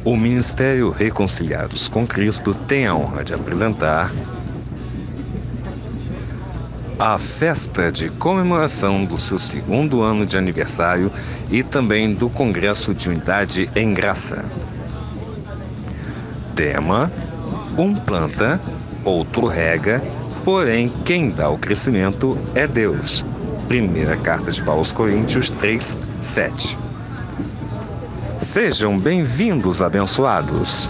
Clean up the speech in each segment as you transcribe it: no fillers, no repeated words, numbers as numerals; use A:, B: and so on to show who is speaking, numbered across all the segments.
A: O Ministério Reconciliados com Cristo tem a honra de apresentar a festa de comemoração do seu 2º ano de aniversário e também do Congresso de Unidade em Graça. Tema: um planta, outro rega, porém quem dá o crescimento é Deus. Primeira carta de Paulo aos Coríntios 3:7. Sejam bem-vindos, abençoados.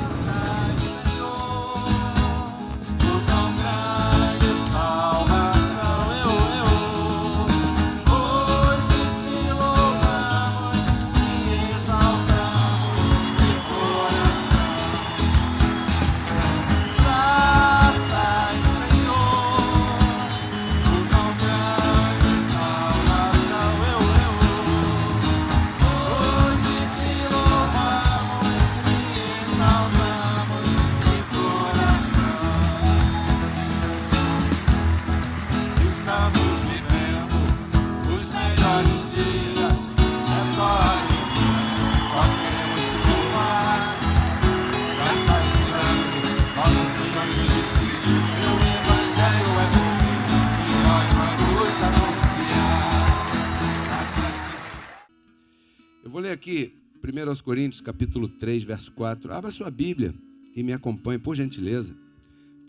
B: Eu vou ler aqui 1 Coríntios, capítulo 3, verso 4. Abra sua Bíblia e me acompanhe, por gentileza.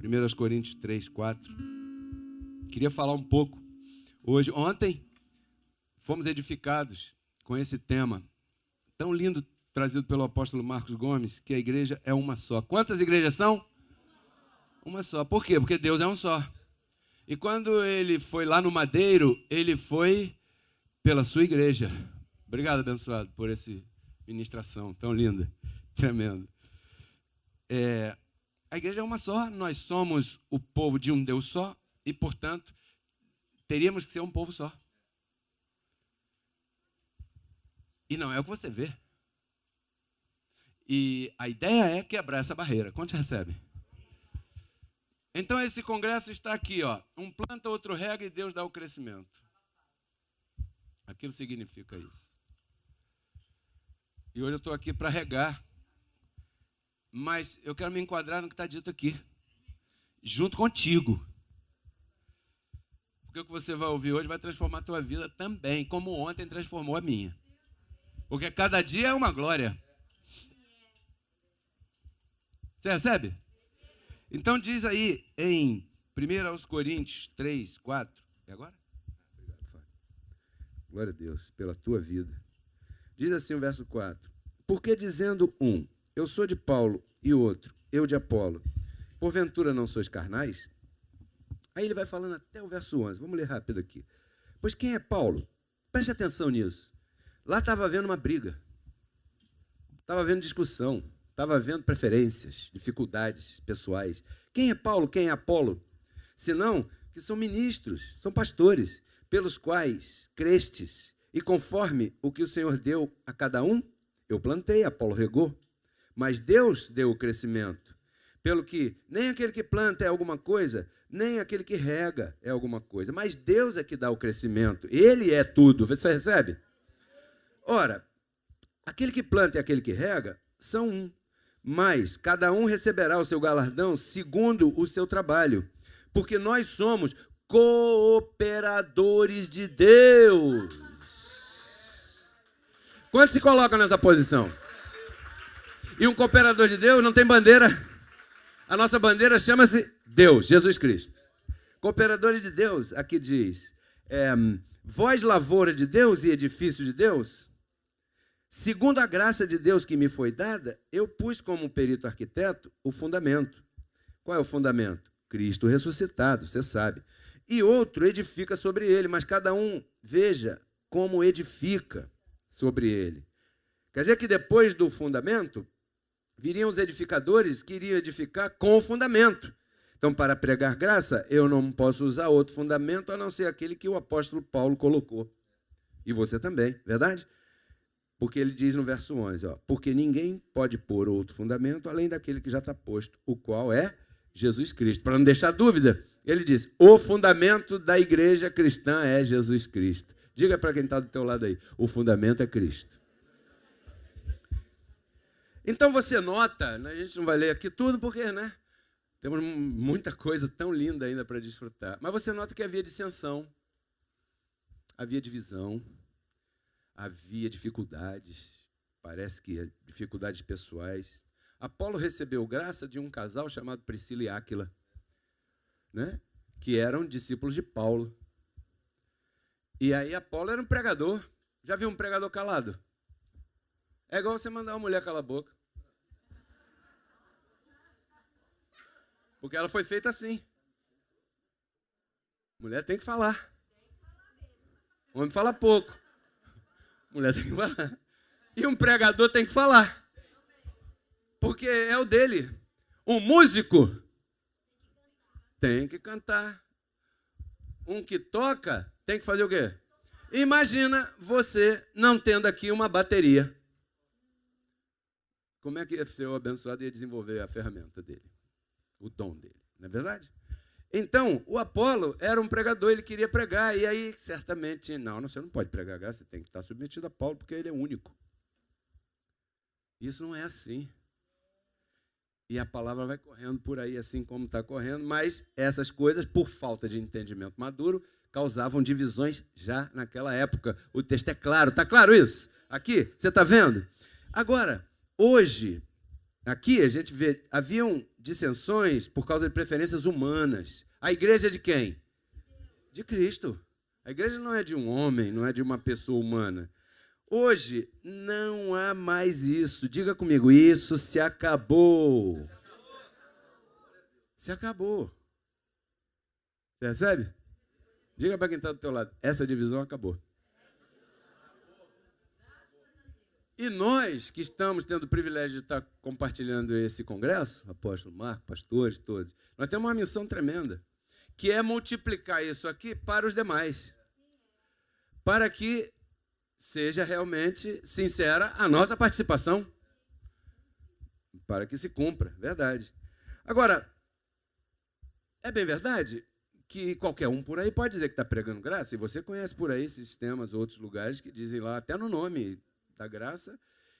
B: 1 Coríntios 3, 4. Queria falar um pouco hoje. Ontem fomos edificados com esse tema tão lindo, trazido pelo apóstolo Marcos Gomes, que a igreja é uma só. Quantas igrejas são? Uma só. Por quê? Porque Deus é um só. E quando ele foi lá no Madeiro, ele foi pela sua igreja. Obrigado, abençoado, por essa ministração tão linda, tremenda. A igreja é uma só, nós somos o povo de um Deus só e, portanto, teríamos que ser um povo só. E não é o que você vê. E a ideia é quebrar essa barreira. Quantos recebem? Então, esse congresso está aqui, ó. Um planta, outro rega e Deus dá o crescimento. Aquilo significa isso. E hoje eu estou aqui para regar, mas eu quero me enquadrar no que está dito aqui, junto contigo. Porque o que você vai ouvir hoje vai transformar a tua vida também, como ontem transformou a minha. Porque cada dia é uma glória. Você recebe? Então diz aí em 1 Coríntios 3, 4. E agora? Obrigado, Fábio. Glória a Deus pela tua vida. Diz assim o verso 4. Porque dizendo um, eu sou de Paulo, e outro, eu de Apolo, porventura não sois carnais? Aí ele vai falando até o verso 11. Vamos ler rápido aqui. Pois quem é Paulo? Preste atenção nisso. Lá estava havendo uma briga. Estava havendo discussão. Estava havendo preferências, dificuldades pessoais. Quem é Paulo? Quem é Apolo? Senão que são ministros, são pastores, pelos quais crestes. E conforme o que o Senhor deu a cada um, eu plantei, Apolo regou, mas Deus deu o crescimento. Pelo que nem aquele que planta é alguma coisa, nem aquele que rega é alguma coisa, mas Deus é que dá o crescimento. Ele é tudo. Você recebe? Ora, aquele que planta e aquele que rega são um, mas cada um receberá o seu galardão segundo o seu trabalho, porque nós somos cooperadores de Deus. Quantos se colocam nessa posição? E um cooperador de Deus não tem bandeira. A nossa bandeira chama-se Deus, Jesus Cristo. Cooperadores de Deus, aqui diz, vós lavoura de Deus e edifício de Deus, segundo a graça de Deus que me foi dada, eu pus como perito arquiteto o fundamento. Qual é o fundamento? Cristo ressuscitado, você sabe. E outro edifica sobre ele, mas cada um veja como edifica sobre ele. Quer dizer que depois do fundamento, viriam os edificadores que iriam edificar com o fundamento. Então, para pregar graça, eu não posso usar outro fundamento a não ser aquele que o apóstolo Paulo colocou. E você também, verdade? Porque ele diz no verso 11, ó, porque ninguém pode pôr outro fundamento além daquele que já está posto, o qual é Jesus Cristo. Para não deixar dúvida, ele diz, o fundamento da igreja cristã é Jesus Cristo. Diga para quem está do teu lado aí, o fundamento é Cristo. Então você nota, a gente não vai ler aqui tudo porque, né? Temos muita coisa tão linda ainda para desfrutar. Mas você nota que havia dissensão, havia divisão, havia dificuldades, parece que dificuldades pessoais. Apolo recebeu graça de um casal chamado Priscila e Áquila, né? Que eram discípulos de Paulo. E aí Apolo era um pregador. Já viu um pregador calado? É igual você mandar uma mulher calar a boca. Porque ela foi feita assim. Mulher tem que falar. Homem fala pouco. Mulher tem que falar. E um pregador tem que falar. Porque é o dele. Um músico tem que cantar. Um que toca tem que fazer o quê? Imagina você não tendo aqui uma bateria. Como é que o Senhor abençoado ia desenvolver a ferramenta dele? O dom dele, não é verdade? Então, o Apolo era um pregador, ele queria pregar, e aí, certamente, não, você não pode pregar, você tem que estar submetido a Paulo, porque ele é único. Isso não é assim. E a palavra vai correndo por aí, assim como está correndo, mas essas coisas, por falta de entendimento maduro, causavam divisões já naquela época. O texto é claro, está claro isso? Aqui, você está vendo? Agora, hoje, aqui a gente vê, haviam dissensões por causa de preferências humanas. A igreja é de quem? De Cristo. A igreja não é de um homem, não é de uma pessoa humana. Hoje não há mais isso. Diga comigo, isso se acabou. Se acabou. Você percebe? Diga para quem está do teu lado, essa divisão acabou. E nós que estamos tendo o privilégio de estar compartilhando esse congresso, apóstolo Marco, pastores, todos, nós temos uma missão tremenda, que é multiplicar isso aqui para os demais, para que seja realmente sincera a nossa participação, para que se cumpra, verdade. Agora, é bem verdade que qualquer um por aí pode dizer que está pregando graça, e você conhece por aí sistemas, outros lugares que dizem lá, até no nome da graça,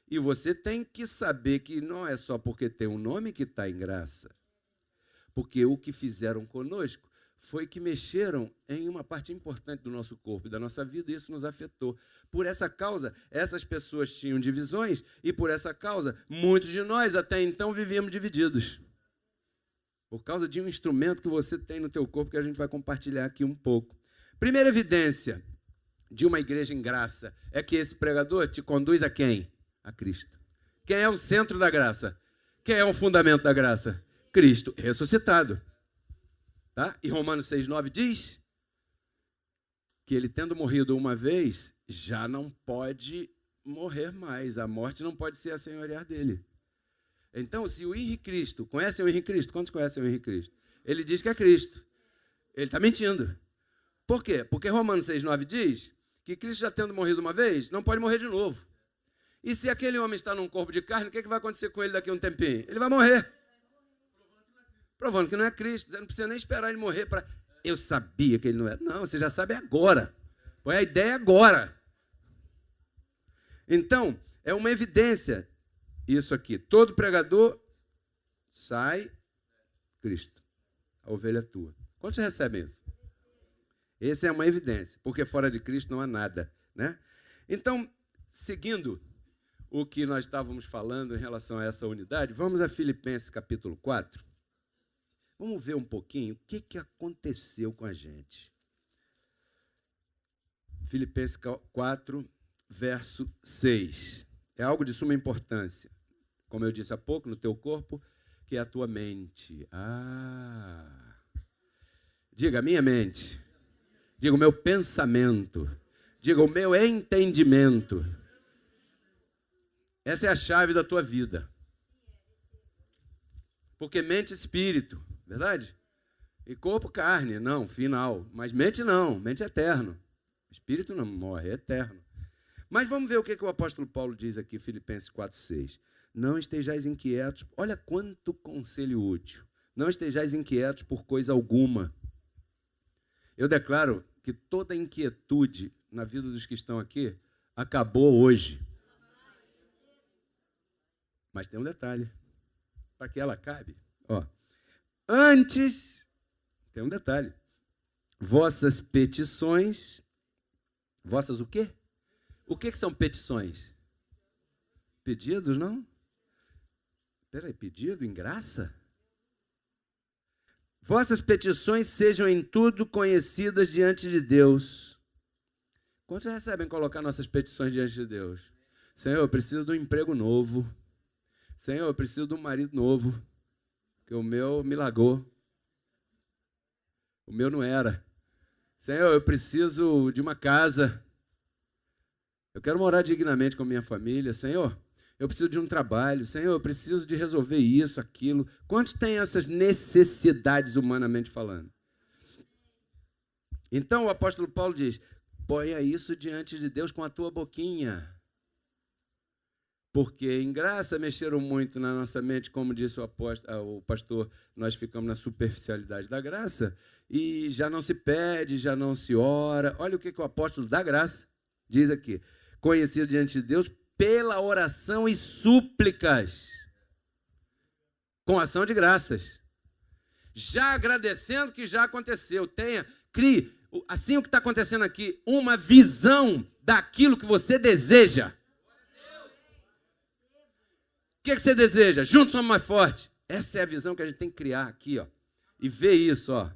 B: e você tem que saber que não é só porque tem um nome que está em graça, porque o que fizeram conosco foi que mexeram em uma parte importante do nosso corpo e da nossa vida, e isso nos afetou. Por essa causa, essas pessoas tinham divisões, e por essa causa, muitos de nós até então vivíamos divididos. Por causa de um instrumento que você tem no teu corpo, que a gente vai compartilhar aqui um pouco. Primeira evidência de uma igreja em graça é que esse pregador te conduz a quem? A Cristo. Quem é o centro da graça? Quem é o fundamento da graça? Cristo ressuscitado. Tá? E Romanos 6,9 diz que ele, tendo morrido uma vez, já não pode morrer mais. A morte não pode ser a senhorear dele. Então, se o Henrique Cristo, conhecem o Henrique Cristo? Quantos conhecem o Henrique Cristo? Ele diz que é Cristo. Ele está mentindo. Por quê? Porque Romanos 6,9 diz que Cristo, já tendo morrido uma vez, não pode morrer de novo. E se aquele homem está num corpo de carne, o que vai acontecer com ele daqui a um tempinho? Ele vai morrer. Provando que não é Cristo. Você não precisa nem esperar ele morrer para... Eu sabia que ele não era. Não, você já sabe agora. Põe a ideia agora. Então, é uma evidência isso aqui. Todo pregador sai Cristo. A ovelha é tua. Quantos recebem isso? Essa é uma evidência, porque fora de Cristo não há nada, né? Então, seguindo o que nós estávamos falando em relação a essa unidade, vamos a Filipenses capítulo 4. Vamos ver um pouquinho o que aconteceu com a gente. Filipenses 4, verso 6. É algo de suma importância. Como eu disse há pouco, no teu corpo, que é a tua mente. Diga, a minha mente. Diga, o meu pensamento. Diga, o meu entendimento. Essa é a chave da tua vida. Porque mente e espírito, verdade? E corpo, carne, não, final. Mas mente não, mente é eterno. Espírito não morre, é eterno. Mas vamos ver o que o apóstolo Paulo diz aqui, Filipenses 4,6. Não estejais inquietos, olha quanto conselho útil. Não estejais inquietos por coisa alguma. Eu declaro que toda inquietude na vida dos que estão aqui acabou hoje. Mas tem um detalhe. Para que ela cabe, ó. Antes, tem um detalhe. Vossas petições. Vossas o quê? O que são petições? Pedidos, não? Espera aí, pedido em graça? Vossas petições sejam em tudo conhecidas diante de Deus. Quantos recebem colocar nossas petições diante de Deus? Senhor, eu preciso de um emprego novo. Senhor, eu preciso de um marido novo. Porque o meu me largou. O meu não era. Senhor, eu preciso de uma casa. Eu quero morar dignamente com a minha família. Senhor, eu preciso de um trabalho. Senhor, eu preciso de resolver isso, aquilo. Quantos têm essas necessidades humanamente falando? Então o apóstolo Paulo diz, ponha isso diante de Deus com a tua boquinha. Porque em graça mexeram muito na nossa mente, como disse o pastor, nós ficamos na superficialidade da graça e já não se pede, já não se ora. Olha o que o apóstolo da graça diz aqui. Conhecido diante de Deus pela oração e súplicas, com ação de graças. Já agradecendo que já aconteceu. Crie, assim o que está acontecendo aqui, uma visão daquilo que você deseja. O que você deseja? Juntos somos mais fortes. Essa é a visão que a gente tem que criar aqui, ó. E ver isso, ó.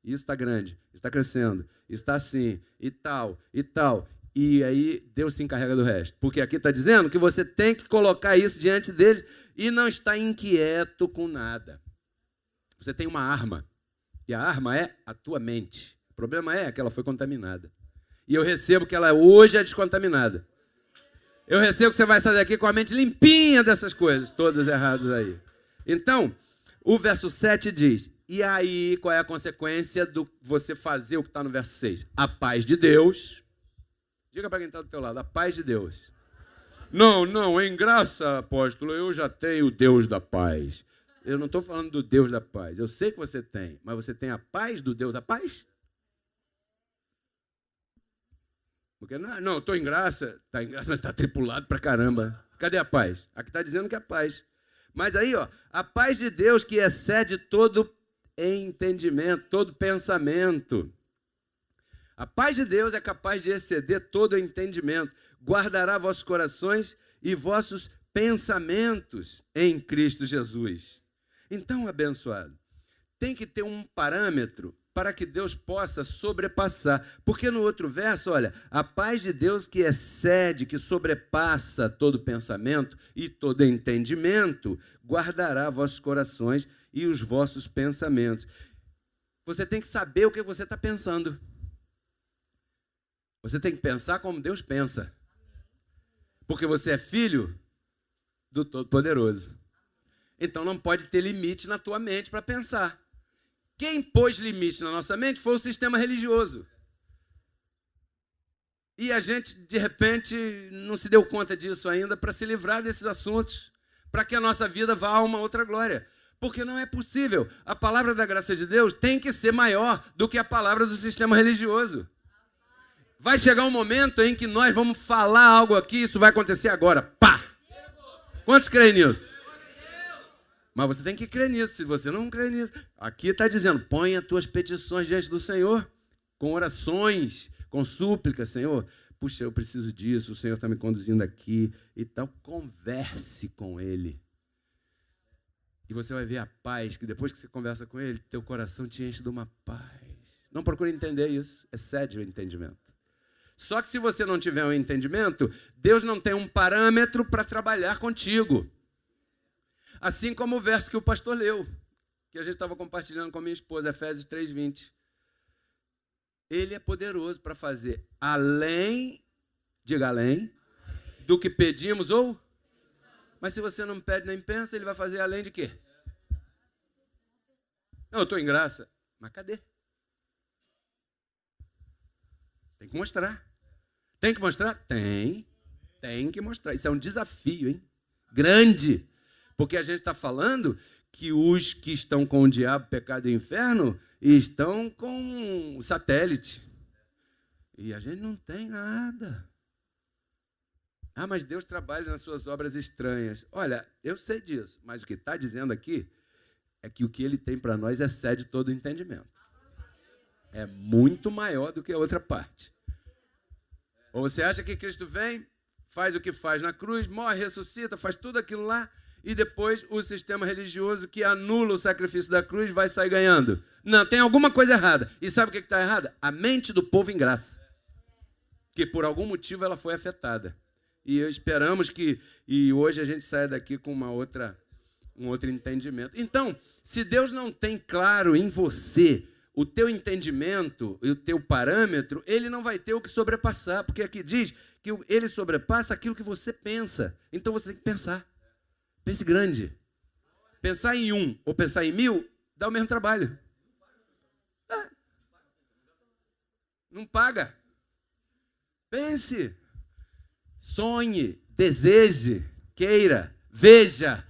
B: Isso está grande, isso está crescendo, isso está assim, e tal, e tal. E aí Deus se encarrega do resto. Porque aqui está dizendo que você tem que colocar isso diante dele e não estar inquieto com nada. Você tem uma arma. E a arma é a tua mente. O problema é que ela foi contaminada. E eu recebo que ela hoje é descontaminada. Eu recebo que você vai sair daqui com a mente limpinha dessas coisas, todas erradas aí. Então, o verso 7 diz, e aí qual é a consequência do você fazer o que está no verso 6? A paz de Deus. Diga para quem está do teu lado, a paz de Deus. Não, em graça, apóstolo, eu já tenho o Deus da paz. Eu não estou falando do Deus da paz. Eu sei que você tem, mas você tem a paz do Deus da paz? Porque, não, estou em graça. Está em graça, mas está tripulado para caramba. Cadê a paz? Aqui está dizendo que é a paz. Mas aí, ó, a paz de Deus que excede todo entendimento, todo pensamento. A paz de Deus é capaz de exceder todo entendimento. Guardará vossos corações e vossos pensamentos em Cristo Jesus. Então, abençoado, tem que ter um parâmetro para que Deus possa sobrepassar. Porque no outro verso, olha, a paz de Deus que excede, que sobrepassa todo pensamento e todo entendimento, guardará vossos corações e os vossos pensamentos. Você tem que saber o que você está pensando. Você tem que pensar como Deus pensa. Porque você é filho do Todo-Poderoso. Então não pode ter limite na tua mente para pensar. Quem pôs limite na nossa mente foi o sistema religioso. E a gente, de repente, não se deu conta disso ainda para se livrar desses assuntos, para que a nossa vida vá a uma outra glória. Porque não é possível. A palavra da graça de Deus tem que ser maior do que a palavra do sistema religioso. Vai chegar um momento em que nós vamos falar algo aqui, isso vai acontecer agora. Pá! Quantos creem nisso? Mas você tem que crer nisso, se você não crê nisso. Aqui está dizendo, põe as tuas petições diante do Senhor, com orações, com súplicas, Senhor. Puxa, eu preciso disso, o Senhor está me conduzindo aqui e tal. Converse com Ele. E você vai ver a paz, que depois que você conversa com Ele, teu coração te enche de uma paz. Não procure entender isso, excede o entendimento. Só que se você não tiver um entendimento, Deus não tem um parâmetro para trabalhar contigo. Assim como o verso que o pastor leu, que a gente estava compartilhando com a minha esposa, Efésios 3:20. Ele é poderoso para fazer além, diga além, do que pedimos ou... Mas se você não pede nem pensa, ele vai fazer além de quê? Não, eu estou em graça. Mas cadê? Tem que mostrar. Tem que mostrar? Tem. Tem que mostrar. Isso é um desafio, hein? Grande. Porque a gente está falando que os que estão com o diabo, pecado e inferno, estão com o satélite. E a gente não tem nada. Ah, mas Deus trabalha nas suas obras estranhas. Olha, eu sei disso, mas o que está dizendo aqui é que o que ele tem para nós excede todo o entendimento. É muito maior do que a outra parte. Ou você acha que Cristo vem, faz o que faz na cruz, morre, ressuscita, faz tudo aquilo lá, e depois o sistema religioso que anula o sacrifício da cruz vai sair ganhando. Não, tem alguma coisa errada. E sabe o que está errada? A mente do povo em graça. Que por algum motivo ela foi afetada. E esperamos que hoje a gente saia daqui com um outro entendimento. Então, se Deus não tem claro em você o teu entendimento e o teu parâmetro, ele não vai ter o que sobrepassar, porque aqui diz que ele sobrepassa aquilo que você pensa. Então você tem que pensar. Pense grande. Pensar em 1 ou pensar em 1000 dá o mesmo trabalho. Não paga. Pense. Sonhe, deseje, queira, veja.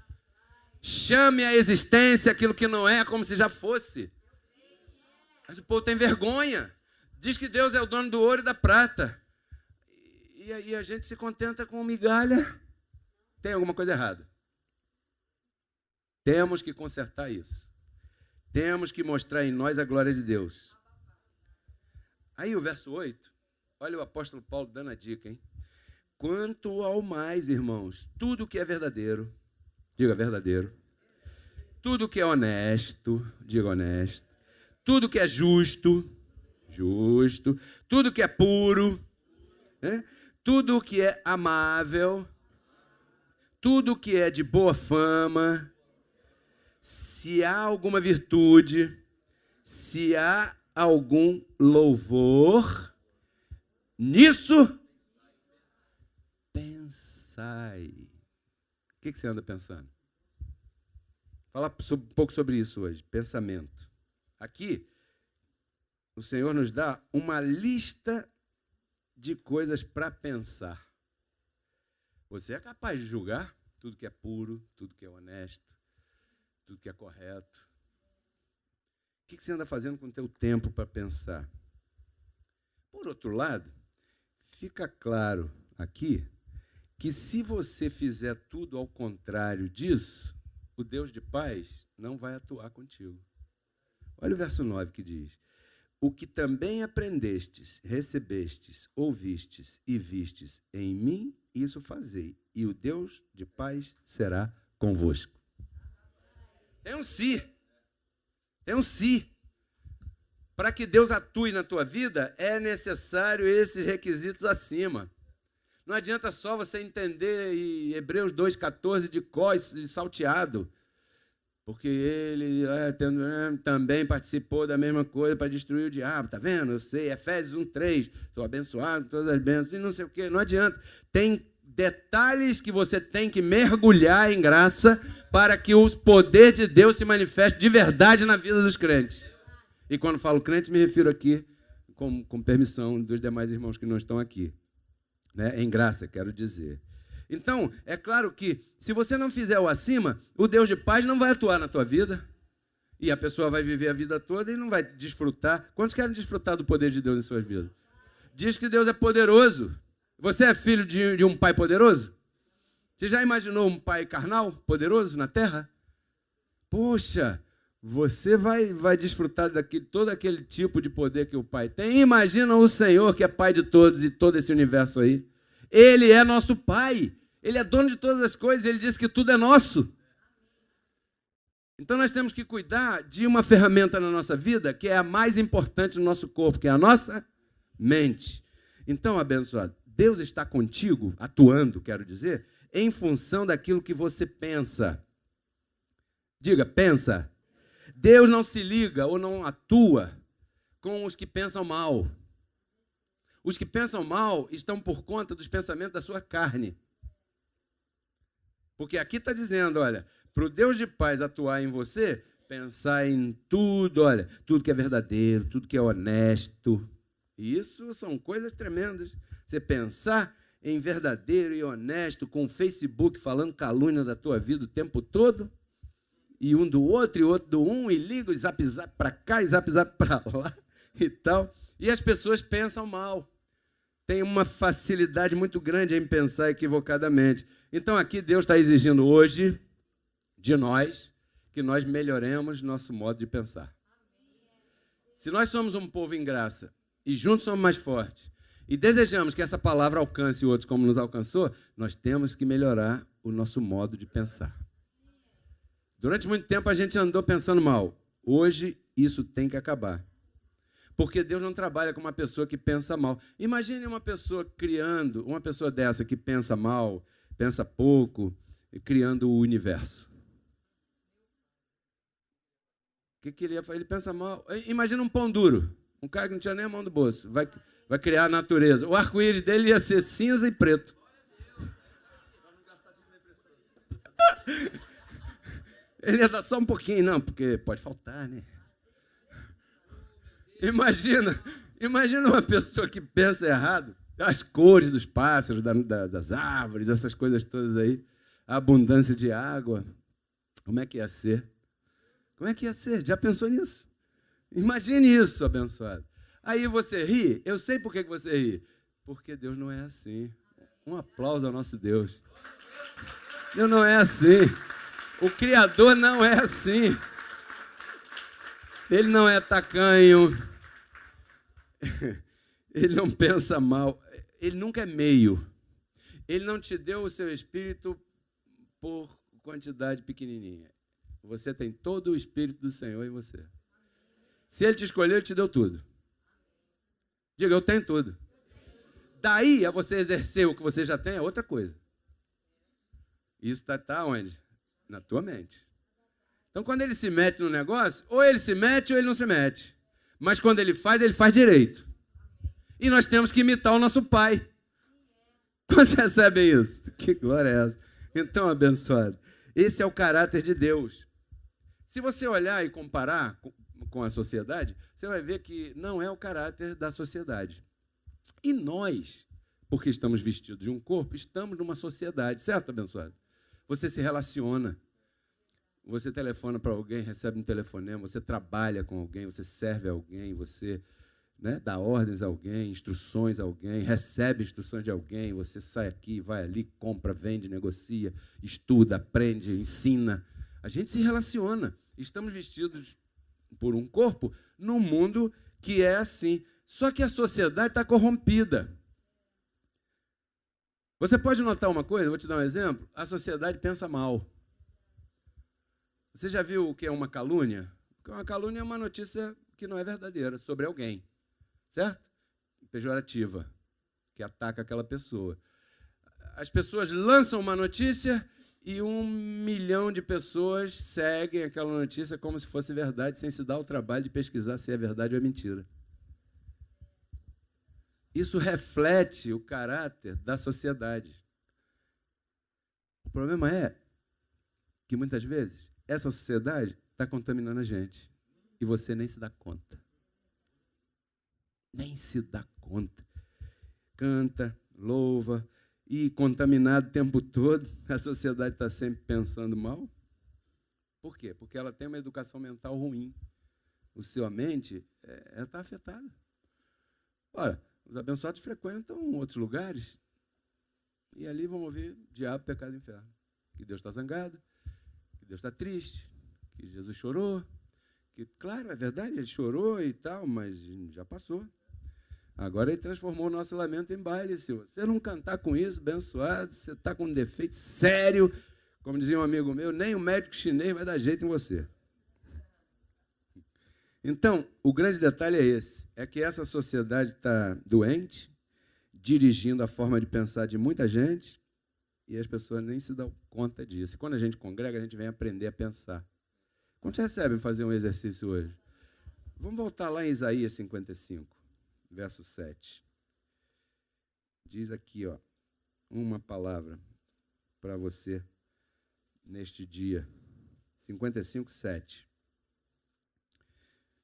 B: Chame à existência aquilo que não é como se já fosse. Mas o povo tem vergonha. Diz que Deus é o dono do ouro e da prata. E aí a gente se contenta com migalha. Tem alguma coisa errada. Temos que consertar isso. Temos que mostrar em nós a glória de Deus. Aí o verso 8, olha o apóstolo Paulo dando a dica, hein? Quanto ao mais, irmãos, tudo que é verdadeiro, diga verdadeiro. Tudo que é honesto, diga honesto. Tudo que é justo, justo. Tudo que é puro, né? Tudo que é amável. Tudo que é de boa fama. Se há alguma virtude, se há algum louvor, nisso pensai. O que você anda pensando? Falar um pouco sobre isso hoje, pensamento. Aqui, o Senhor nos dá uma lista de coisas para pensar. Você é capaz de julgar tudo que é puro, tudo que é honesto, tudo que é correto. O que você anda fazendo com o teu tempo para pensar? Por outro lado, fica claro aqui que se você fizer tudo ao contrário disso, o Deus de paz não vai atuar contigo. Olha o verso 9 que diz: o que também aprendestes, recebestes, ouvistes e vistes em mim, isso fazei, e o Deus de paz será convosco. Tem um se. Tem um se. Para que Deus atue na tua vida, é necessário esses requisitos acima. Não adianta só você entender Hebreus 2,14 de cor e salteado, porque ele também participou da mesma coisa para destruir o diabo. Está vendo? Eu sei. Efésios 1,3. Sou abençoado com todas as bênçãos. E não sei o quê. Não adianta. Tem detalhes que você tem que mergulhar em graça para que o poder de Deus se manifeste de verdade na vida dos crentes. E quando falo crente, me refiro aqui, com permissão dos demais irmãos que não estão aqui. Né? Em graça, quero dizer. Então, é claro que, se você não fizer o acima, o Deus de paz não vai atuar na tua vida. E a pessoa vai viver a vida toda e não vai desfrutar. Quantos querem desfrutar do poder de Deus em suas vidas? Diz que Deus é poderoso. Você é filho de um pai poderoso? Você já imaginou um pai carnal, poderoso na terra? Poxa, você vai desfrutar todo aquele tipo de poder que o pai tem. Imagina o Senhor, que é pai de todos e todo esse universo aí. Ele é nosso pai. Ele é dono de todas as coisas. Ele diz que tudo é nosso. Então nós temos que cuidar de uma ferramenta na nossa vida que é a mais importante no nosso corpo, que é a nossa mente. Então, abençoado, Deus está contigo, atuando, quero dizer, em função daquilo que você pensa. Diga, pensa. Deus não se liga ou não atua com os que pensam mal. Os que pensam mal estão por conta dos pensamentos da sua carne. Porque aqui está dizendo, olha, para o Deus de paz atuar em você, pensar em tudo, olha, tudo que é verdadeiro, tudo que é honesto. E isso são coisas tremendas. Você pensar em verdadeiro e honesto, com o Facebook falando calúnia da tua vida o tempo todo, e um do outro, e outro do um, e liga o zap para cá, e zap para lá, e tal. E as pessoas pensam mal. tem uma facilidade muito grande em pensar equivocadamente. Então, aqui Deus está exigindo hoje de nós que nós melhoremos nosso modo de pensar. Se nós somos um povo em graça e juntos somos mais fortes e desejamos que essa palavra alcance outros como nos alcançou, nós temos que melhorar o nosso modo de pensar. Durante muito tempo a gente andou pensando mal. Hoje isso tem que acabar. Porque Deus não trabalha com uma pessoa que pensa mal. Imagine uma pessoa criando, uma pessoa dessa que pensa mal, pensa pouco, criando o universo. O que ele ia fazer? Ele pensa mal. Imagina um pão duro, um cara que não tinha nem a mão do bolso, vai criar a natureza. O arco-íris dele ia ser cinza e preto. Ele ia dar só um pouquinho, não, porque pode faltar, né? Imagina uma pessoa que pensa errado, as cores dos pássaros, das árvores, essas coisas todas aí, a abundância de água. Como é que ia ser? Como é que ia ser? Já pensou nisso? Imagine isso, abençoado. Aí você ri, eu sei por que você ri. Porque Deus não é assim. Um aplauso ao nosso Deus. Deus não é assim. O Criador não é assim. Ele não é tacanho. Ele não pensa mal. Ele nunca é meio. Ele não te deu o seu espírito por quantidade pequenininha. Você tem todo o espírito do Senhor em você. Se Ele te escolheu, Ele te deu tudo. Diga, eu tenho tudo. Daí a você exercer o que você já tem é outra coisa. Isso está onde? Na tua mente. Então, quando ele se mete no negócio, ou ele se mete ou ele não se mete. Mas quando ele faz direito. E nós temos que imitar o nosso Pai. Quantos recebem isso? Que glória é essa? Então, abençoado, esse é o caráter de Deus. Se você olhar e comparar com a sociedade, você vai ver que não é o caráter da sociedade. E nós, porque estamos vestidos de um corpo, estamos numa sociedade, certo, abençoado? Você se relaciona, você telefona para alguém, recebe um telefonema, você trabalha com alguém, você serve a alguém, você dá ordens a alguém, instruções a alguém, recebe instruções de alguém, você sai aqui, vai ali, compra, vende, negocia, estuda, aprende, ensina. A gente se relaciona. Estamos vestidos por um corpo num mundo que é assim. Só que a sociedade está corrompida. Você pode notar uma coisa, vou te dar um exemplo. A sociedade pensa mal. Você já viu o que é uma calúnia? Uma calúnia é uma notícia que não é verdadeira sobre alguém, certo? Pejorativa, que ataca aquela pessoa. As pessoas lançam uma notícia e 1 milhão de pessoas seguem aquela notícia como se fosse verdade, sem se dar o trabalho de pesquisar se é verdade ou é mentira. Isso reflete o caráter da sociedade. O problema é que, muitas vezes, essa sociedade está contaminando a gente e você nem se dá conta. Nem se dá conta. Canta, louva, e contaminado o tempo todo, a sociedade está sempre pensando mal. Por quê? Porque ela tem uma educação mental ruim. A sua mente está afetada. Ora, os abençoados frequentam outros lugares e ali vão ouvir diabo, pecado e inferno. Que Deus está zangado, que Deus está triste, que Jesus chorou, que, claro, é verdade, ele chorou e tal, mas já passou. Agora ele transformou o nosso lamento em baile, Senhor. Se você não cantar com isso, abençoado, você está com um defeito sério. Como dizia um amigo meu, nem o médico chinês vai dar jeito em você. Então, o grande detalhe é esse, é que essa sociedade está doente, dirigindo a forma de pensar de muita gente, e as pessoas nem se dão conta disso. E quando a gente congrega, a gente vem aprender a pensar. Quantos recebem fazer um exercício hoje? Vamos voltar lá em Isaías 55. Verso 7. Diz aqui, uma palavra para você neste dia. 55, 7.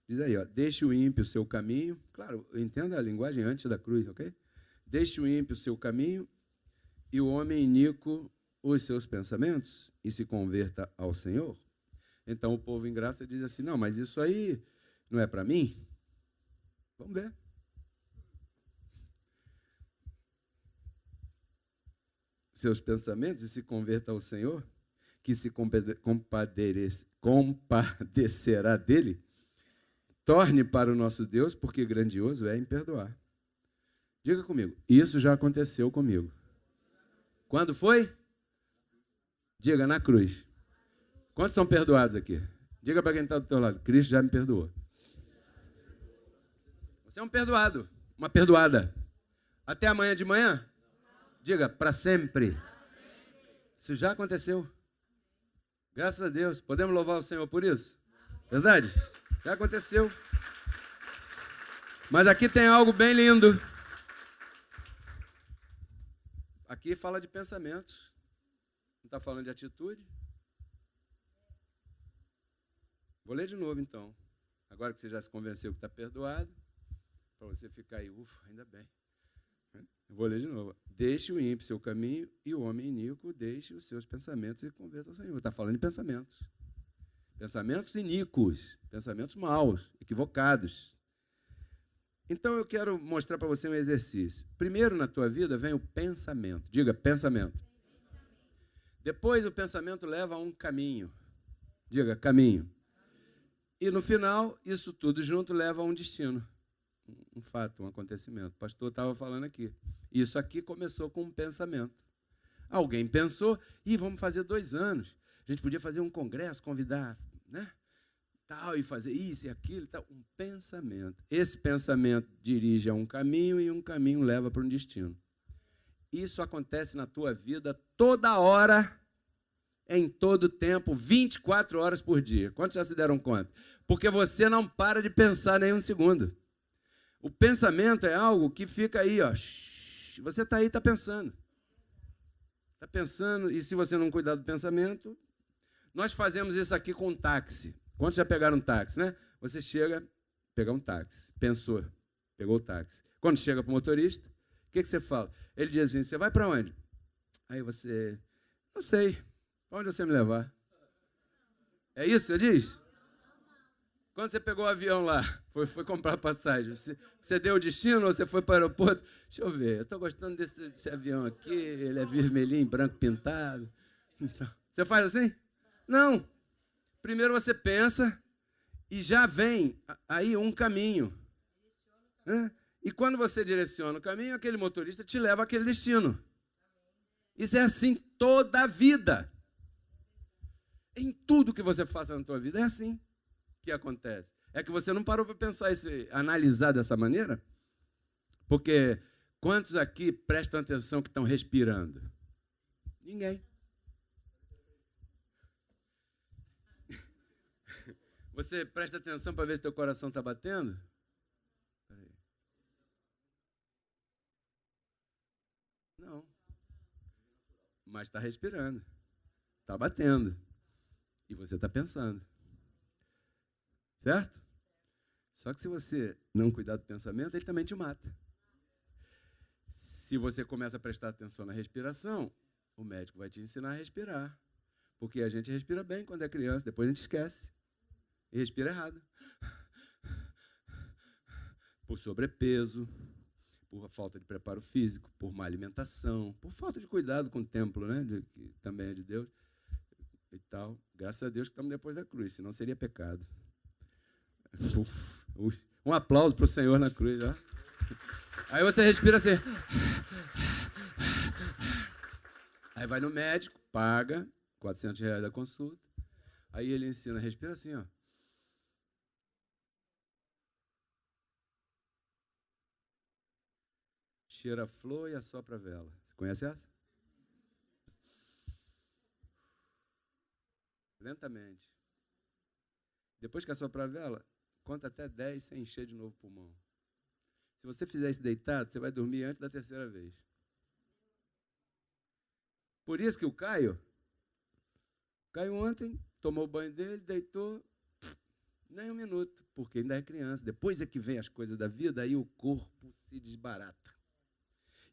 B: Diz aí, deixe o ímpio o seu caminho. Claro, entenda a linguagem antes da cruz, ok? Deixe o ímpio o seu caminho e o homem iníquo os seus pensamentos e se converta ao Senhor. Então o povo em graça diz assim, não, mas isso aí não é para mim? Vamos ver. seus pensamentos e se converta ao Senhor, que se compadecerá dele, torne para o nosso Deus, porque grandioso é em perdoar. Diga comigo, isso já aconteceu comigo. Quando foi? Diga, na cruz. Quantos são perdoados aqui? Diga para quem está do teu lado, Cristo já me perdoou. Você é um perdoado, uma perdoada. Até amanhã de manhã? Diga, para sempre. Isso já aconteceu. Graças a Deus. Podemos louvar o Senhor por isso? Verdade? Já aconteceu. Mas aqui tem algo bem lindo. Aqui fala de pensamentos. Não está falando de atitude? Vou ler de novo, então. Agora que você já se convenceu que está perdoado, para você ficar aí, ufa, ainda bem. Vou ler de novo. Deixe o ímpio seu caminho e o homem iníquo deixe os seus pensamentos e converta ao Senhor. Está falando de pensamentos. Pensamentos iníquos, pensamentos maus, equivocados. Então eu quero mostrar para você um exercício. Primeiro na tua vida vem o pensamento. Diga, pensamento. Depois o pensamento leva a um caminho. Diga, caminho. E no final, isso tudo junto leva a um destino. Um fato, um acontecimento. O pastor estava falando aqui. Isso aqui começou com um pensamento. Alguém pensou, vamos fazer 2 anos. A gente podia fazer um congresso, convidar, né? Tal, e fazer isso e aquilo, tal. Um pensamento. Esse pensamento dirige a um caminho e um caminho leva para um destino. Isso acontece na tua vida toda hora, em todo tempo, 24 horas por dia. Quantos já se deram conta? Porque você não para de pensar nem um segundo. O pensamento é algo que fica aí, ó. Você está aí, está pensando. Está pensando, e se você não cuidar do pensamento, nós fazemos isso aqui com um táxi. Quantos já pegaram um táxi, né? Você chega, pegar um táxi, pensou, pegou o táxi. Quando chega para o motorista, o que você fala? Ele diz assim, você vai para onde? Aí você, não sei, para onde você me levar? É isso que você diz? Quando você pegou o avião lá, foi comprar passagem, você deu o destino ou você foi para o aeroporto? Deixa eu ver, eu estou gostando desse avião aqui, ele é vermelhinho, branco, pintado. Então, você faz assim? Não. Primeiro você pensa e já vem aí um caminho. Né? E quando você direciona o caminho, aquele motorista te leva àquele destino. Isso é assim toda a vida. Em tudo que você faça na tua vida é assim que acontece. É que você não parou para pensar isso, analisar dessa maneira? Porque quantos aqui prestam atenção que estão respirando? Ninguém. Você presta atenção para ver se teu coração está batendo? Peraí. Não. Mas está respirando. Está batendo. E você está pensando. Certo? Só que se você não cuidar do pensamento, ele também te mata. Se você começa a prestar atenção na respiração, o médico vai te ensinar a respirar. Porque a gente respira bem quando é criança, depois a gente esquece. E respira errado. Por sobrepeso, por falta de preparo físico, por má alimentação, por falta de cuidado com o templo, né? Que também é de Deus e tal. Graças a Deus que estamos depois da cruz, senão seria pecado. Um aplauso para o Senhor na cruz. Ó. Aí você respira assim. Aí vai no médico, paga R$400 da consulta. Aí ele ensina, respira assim, ó. Cheira a flor e assopra a vela. Você conhece essa? Lentamente. Depois que assopra a vela, conta até 10 sem encher de novo o pulmão. Se você fizer isso deitado, você vai dormir antes da 3ª vez. Por isso que o Caio ontem, tomou o banho dele, deitou, nem 1 minuto, porque ainda é criança. Depois é que vem as coisas da vida, aí o corpo se desbarata.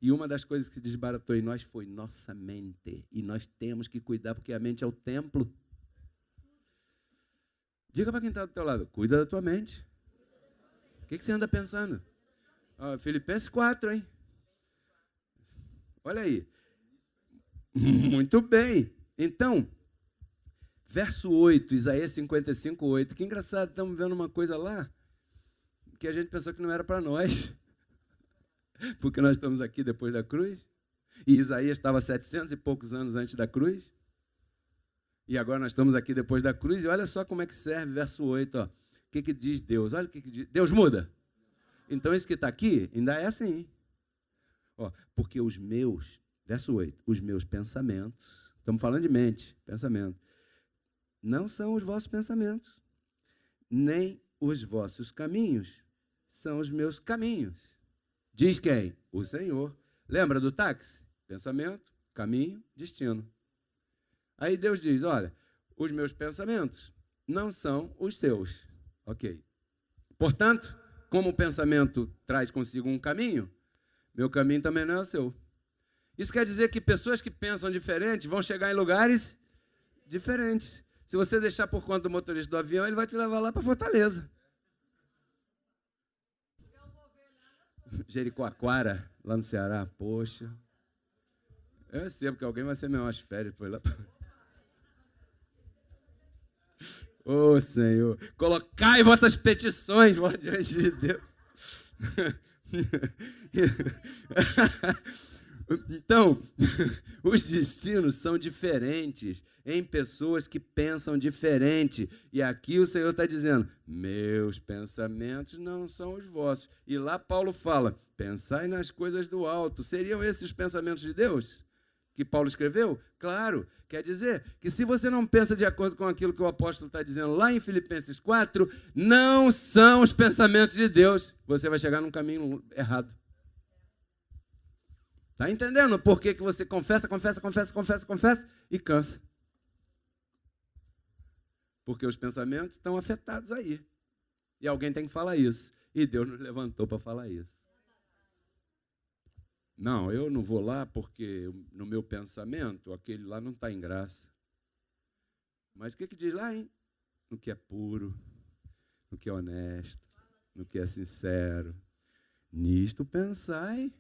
B: E uma das coisas que se desbaratou em nós foi nossa mente. E nós temos que cuidar, porque a mente é o templo. Diga para quem está do teu lado, cuida da tua mente. O que você anda pensando? Filipenses 4, hein? Olha aí. Muito bem. Então, verso 8, Isaías 55, 8. Que engraçado, estamos vendo uma coisa lá que a gente pensou que não era para nós, porque nós estamos aqui depois da cruz, e Isaías estava 700 e poucos anos antes da cruz, e agora nós estamos aqui depois da cruz, e olha só como é que serve verso 8. Ó. O que diz Deus? Olha o que diz. Deus muda. Então, esse que está aqui ainda é assim. Ó, porque os meus, verso 8, os meus pensamentos, estamos falando de mente, pensamento, não são os vossos pensamentos, nem os vossos caminhos são os meus caminhos. Diz quem? O Senhor. Lembra do táxi? Pensamento, caminho, destino. Aí Deus diz, olha, os meus pensamentos não são os seus. Ok. Portanto, como o pensamento traz consigo um caminho, meu caminho também não é o seu. Isso quer dizer que pessoas que pensam diferente vão chegar em lugares diferentes. Se você deixar por conta do motorista do avião, ele vai te levar lá para Fortaleza. Jericoacoara, lá no Ceará. Poxa. Eu sei, porque alguém vai ser melhor as férias. Foi lá. Ô, Senhor, colocai vossas petições diante de Deus. Então, os destinos são diferentes em pessoas que pensam diferente. E aqui o Senhor está dizendo, meus pensamentos não são os vossos. E lá Paulo fala, pensai nas coisas do alto. Seriam esses os pensamentos de Deus que Paulo escreveu? Claro, quer dizer que se você não pensa de acordo com aquilo que o apóstolo está dizendo lá em Filipenses 4, não são os pensamentos de Deus. Você vai chegar num caminho errado. Está entendendo por que você confessa e cansa? Porque os pensamentos estão afetados aí. E alguém tem que falar isso. E Deus nos levantou para falar isso. Não, eu não vou lá porque no meu pensamento aquele lá não está em graça. Mas o que diz lá, hein? No que é puro, no que é honesto, no que é sincero. Nisto pensai.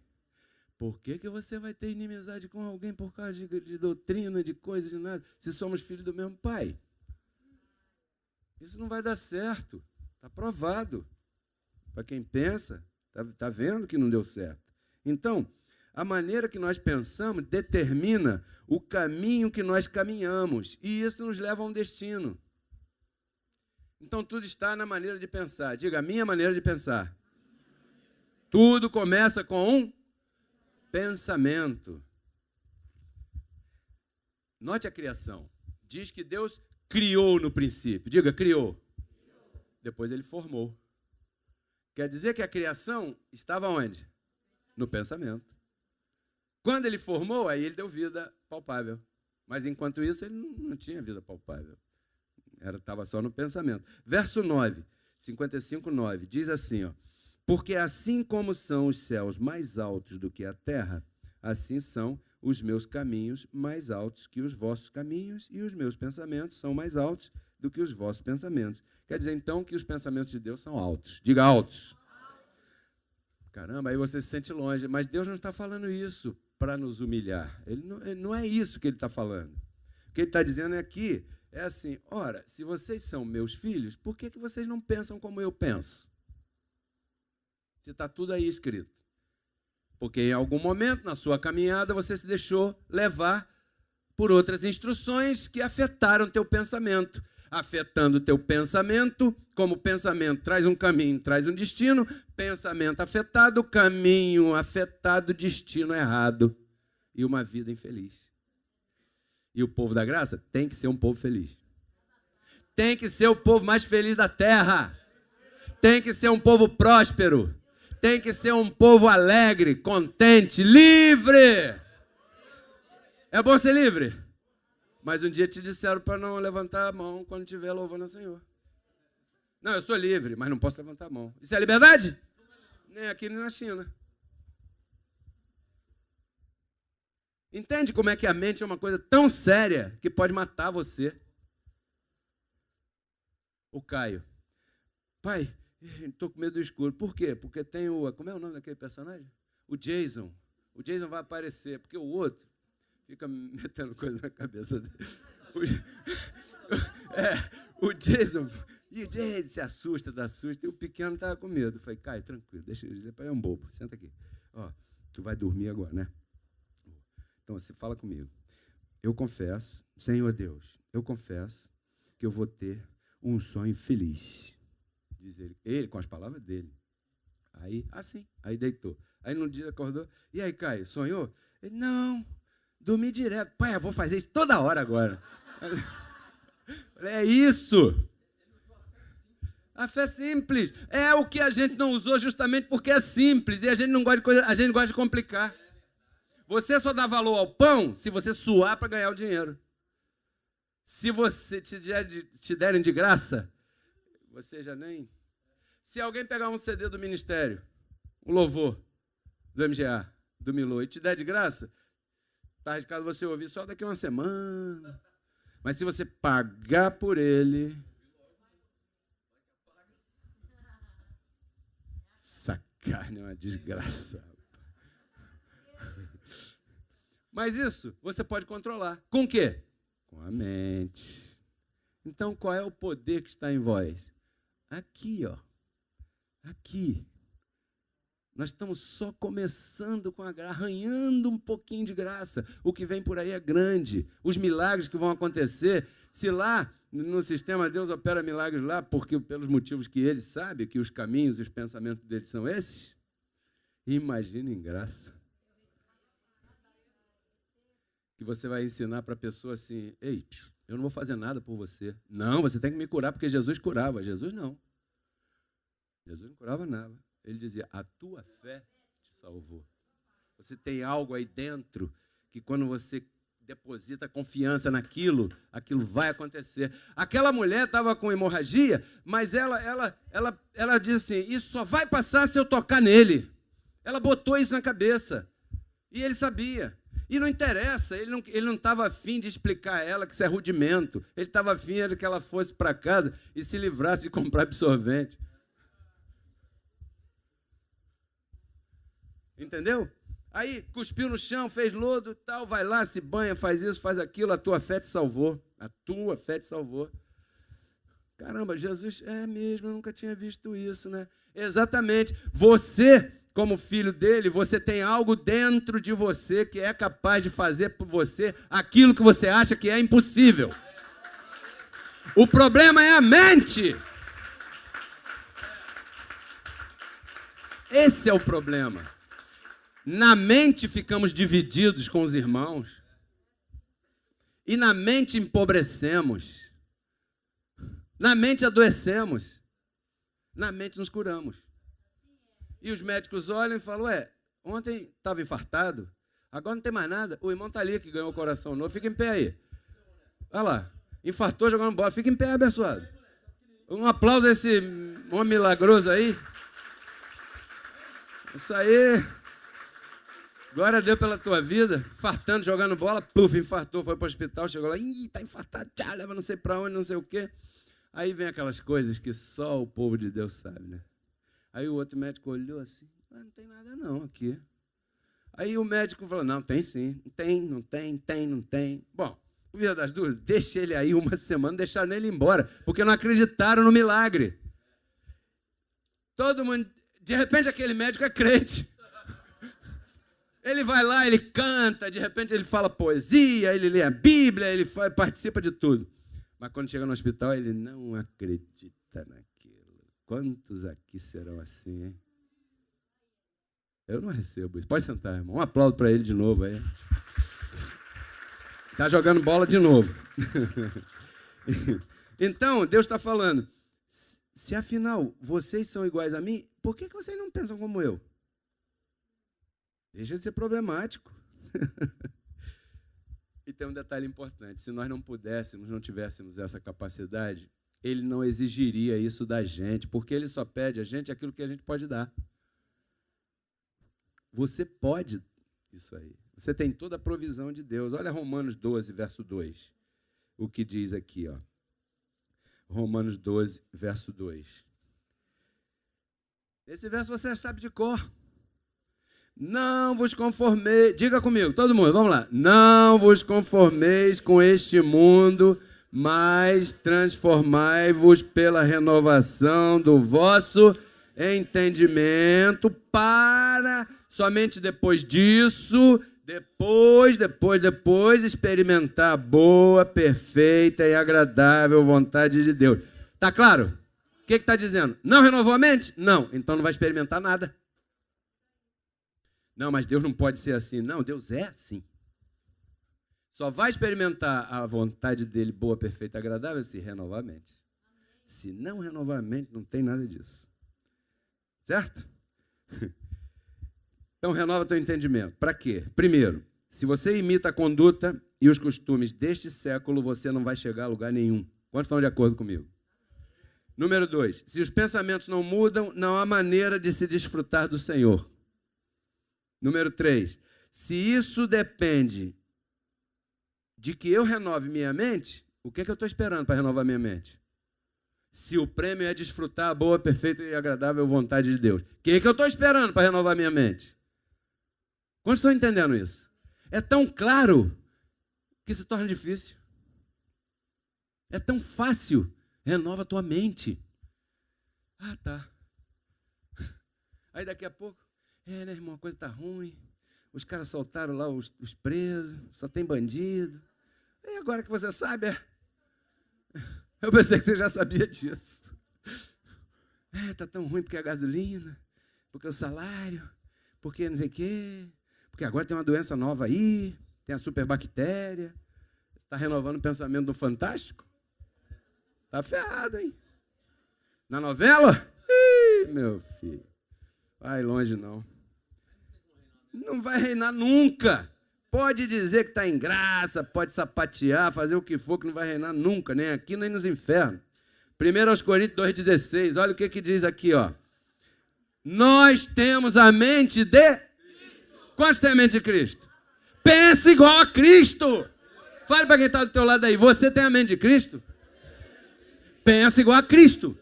B: Por que você vai ter inimizade com alguém por causa de doutrina, de coisa, de nada, se somos filhos do mesmo pai? Isso não vai dar certo. Está provado. Para quem pensa, está vendo que não deu certo. Então, a maneira que nós pensamos determina o caminho que nós caminhamos. E isso nos leva a um destino. Então, tudo está na maneira de pensar. Diga, a minha maneira de pensar. Tudo começa com um pensamento. Note a criação. Diz que Deus criou no princípio. Diga, criou. Depois ele formou. Quer dizer que a criação estava onde? No pensamento. Quando ele formou, aí ele deu vida palpável. Mas enquanto isso, ele não tinha vida palpável. Estava só no pensamento. Verso 9, 55, 9, diz assim, ó. Porque assim como são os céus mais altos do que a terra, assim são os meus caminhos mais altos que os vossos caminhos, e os meus pensamentos são mais altos do que os vossos pensamentos. Quer dizer, então, que os pensamentos de Deus são altos. Diga altos. Caramba, aí você se sente longe. Mas Deus não está falando isso para nos humilhar. Ele não é isso que ele está falando. O que ele está dizendo aqui é assim, ora, se vocês são meus filhos, por que vocês não pensam como eu penso? Se está tudo aí escrito. Porque em algum momento na sua caminhada você se deixou levar por outras instruções que afetaram o teu pensamento. Afetando o teu pensamento, como o pensamento traz um caminho, traz um destino, pensamento afetado, caminho afetado, destino errado e uma vida infeliz. E o povo da graça tem que ser um povo feliz. Tem que ser o povo mais feliz da terra. Tem que ser um povo próspero. Tem que ser um povo alegre, contente, livre. É bom ser livre? Mas um dia te disseram para não levantar a mão quando estiver louvando ao Senhor. Não, eu sou livre, mas não posso levantar a mão. Isso é liberdade? Nem aqui, nem na China. Entende como é que a mente é uma coisa tão séria que pode matar você? O Caio. Pai, estou com medo do escuro. Por quê? Porque tem o... Como é o nome daquele personagem? O Jason. O Jason vai aparecer, porque o outro fica metendo coisa na cabeça dele. O Jason se assusta, dá susto, e o pequeno estava com medo. Eu falei, Caio, tranquilo, deixa ele, é um bobo, senta aqui. Ó, tu vai dormir agora, né? Então você fala comigo. Eu confesso, Senhor Deus, eu confesso que eu vou ter um sonho feliz. Diz ele com as palavras dele. Aí, assim, aí deitou. Aí num dia acordou, e aí, Caio, sonhou? Ele, não, dormi direto. Pai, eu vou fazer isso toda hora agora. É isso. A fé simples. É o que a gente não usou justamente porque é simples. E a gente não gosta de coisa, a gente gosta de complicar. Você só dá valor ao pão se você suar para ganhar o dinheiro. Se você te derem de graça, você já nem... Se alguém pegar um CD do ministério, um louvor do MGA, do Milô, e te der de graça, está arriscado você ouvir só daqui a uma semana. Mas se você pagar por ele... Essa carne é uma desgraça. Mas isso você pode controlar. Com o quê? Com a mente. Então, qual é o poder que está em vós? Aqui, ó. Aqui. Nós estamos só começando com a graça, arranhando um pouquinho de graça. O que vem por aí é grande. Os milagres que vão acontecer, se lá no sistema Deus opera milagres lá, porque pelos motivos que ele sabe, que os caminhos e os pensamentos dele são esses, imaginem graça. Que você vai ensinar para a pessoa assim, ei, eu não vou fazer nada por você. Não, você tem que me curar, porque Jesus curava. Jesus não. Jesus não curava nada. Ele dizia, a tua fé te salvou. Você tem algo aí dentro que quando você deposita confiança naquilo, aquilo vai acontecer. Aquela mulher estava com hemorragia, mas ela disse assim, isso só vai passar se eu tocar nele. Ela botou isso na cabeça. E ele sabia. E não interessa, ele não estava afim de explicar a ela que isso é rudimento. Ele estava afim de que ela fosse para casa e se livrasse de comprar absorvente. Entendeu? Aí cuspiu no chão, fez lodo, tal, vai lá, se banha, faz isso, faz aquilo, a tua fé te salvou. A tua fé te salvou. Caramba, Jesus, é mesmo, eu nunca tinha visto isso, né? Exatamente. Você, como filho dele, você tem algo dentro de você que é capaz de fazer por você aquilo que você acha que é impossível. O problema é a mente. Esse é o problema. Na mente ficamos divididos com os irmãos. E na mente empobrecemos. Na mente adoecemos. Na mente nos curamos. E os médicos olham e falam, ontem estava infartado, agora não tem mais nada. O irmão está ali que ganhou o coração novo, fica em pé aí. Olha lá, infartou jogando bola, fica em pé, abençoado. Um aplauso a esse homem milagroso aí. Isso aí. Glória a Deus pela tua vida. Infartando, jogando bola, puf, infartou, foi para o hospital, chegou lá, está infartado, tchau, leva não sei para onde, não sei o quê. Aí vem aquelas coisas que só o povo de Deus sabe, né? Aí o outro médico olhou assim, não tem nada não aqui. Aí o médico falou, não, tem sim, não tem. Bom, por via das dúvidas, deixa ele aí uma semana, deixaram ele embora, porque não acreditaram no milagre. Todo mundo, de repente aquele médico é crente. Ele vai lá, ele canta, de repente ele fala poesia, ele lê a Bíblia, ele participa de tudo. Mas quando chega no hospital, ele não acredita naquilo. Quantos aqui serão assim, hein? Eu não recebo isso. Pode sentar, irmão. Um aplauso para ele de novo aí. Está jogando bola de novo. Então, Deus está falando, se afinal vocês são iguais a mim, por que vocês não pensam como eu? Deixa de ser problemático. E tem um detalhe importante, se nós não pudéssemos, não tivéssemos essa capacidade, ele não exigiria isso da gente, porque ele só pede a gente aquilo que a gente pode dar. Você pode isso aí. Você tem toda a provisão de Deus. Olha Romanos 12, verso 2. O que diz aqui, ó. Romanos 12, verso 2. Esse verso você sabe de cor. Não vos conformeis, diga comigo, todo mundo, vamos lá. Não vos conformeis com este mundo, mas transformai-vos pela renovação do vosso entendimento, para somente depois disso, depois experimentar a boa, perfeita e agradável vontade de Deus. Tá claro? O que está dizendo? Não renovou a mente? Não, então não vai experimentar nada. Não, mas Deus não pode ser assim. Não, Deus é assim. Só vai experimentar a vontade dele boa, perfeita e agradável se renovar a mente. Se não renovar a mente, não tem nada disso. Certo? Então, renova teu entendimento. Para quê? Primeiro, se você imita a conduta e os costumes deste século, você não vai chegar a lugar nenhum. Quantos estão de acordo comigo? Número 2, se os pensamentos não mudam, não há maneira de se desfrutar do Senhor. Número 3, se isso depende de que eu renove minha mente, o que é que eu estou esperando para renovar minha mente? Se o prêmio é desfrutar a boa, perfeita e agradável vontade de Deus, o que é que eu estou esperando para renovar minha mente? Quantos estão entendendo isso? É tão claro que se torna difícil. É tão fácil. Renova a tua mente. Ah, tá. Aí daqui a pouco, né, irmão, a coisa tá ruim. Os caras soltaram lá os presos, só tem bandido. E agora que você sabe, eu pensei que você já sabia disso. Tá tão ruim porque a gasolina, porque o salário, porque não sei o quê, porque agora tem uma doença nova aí, tem a superbactéria. Você está renovando o pensamento do fantástico? Tá ferrado, hein? Na novela? Ih, meu filho. Vai longe, não. Não vai reinar nunca. Pode dizer que está em graça, pode sapatear, fazer o que for, que não vai reinar nunca, nem aqui, nem nos infernos. 1 Coríntios 2,16. Olha o que diz aqui, ó. Nós temos a mente de... Quantos tem a mente de Cristo? Pensa igual a Cristo. Fale para quem está do teu lado aí. Você tem a mente de Cristo? Pensa igual a Cristo.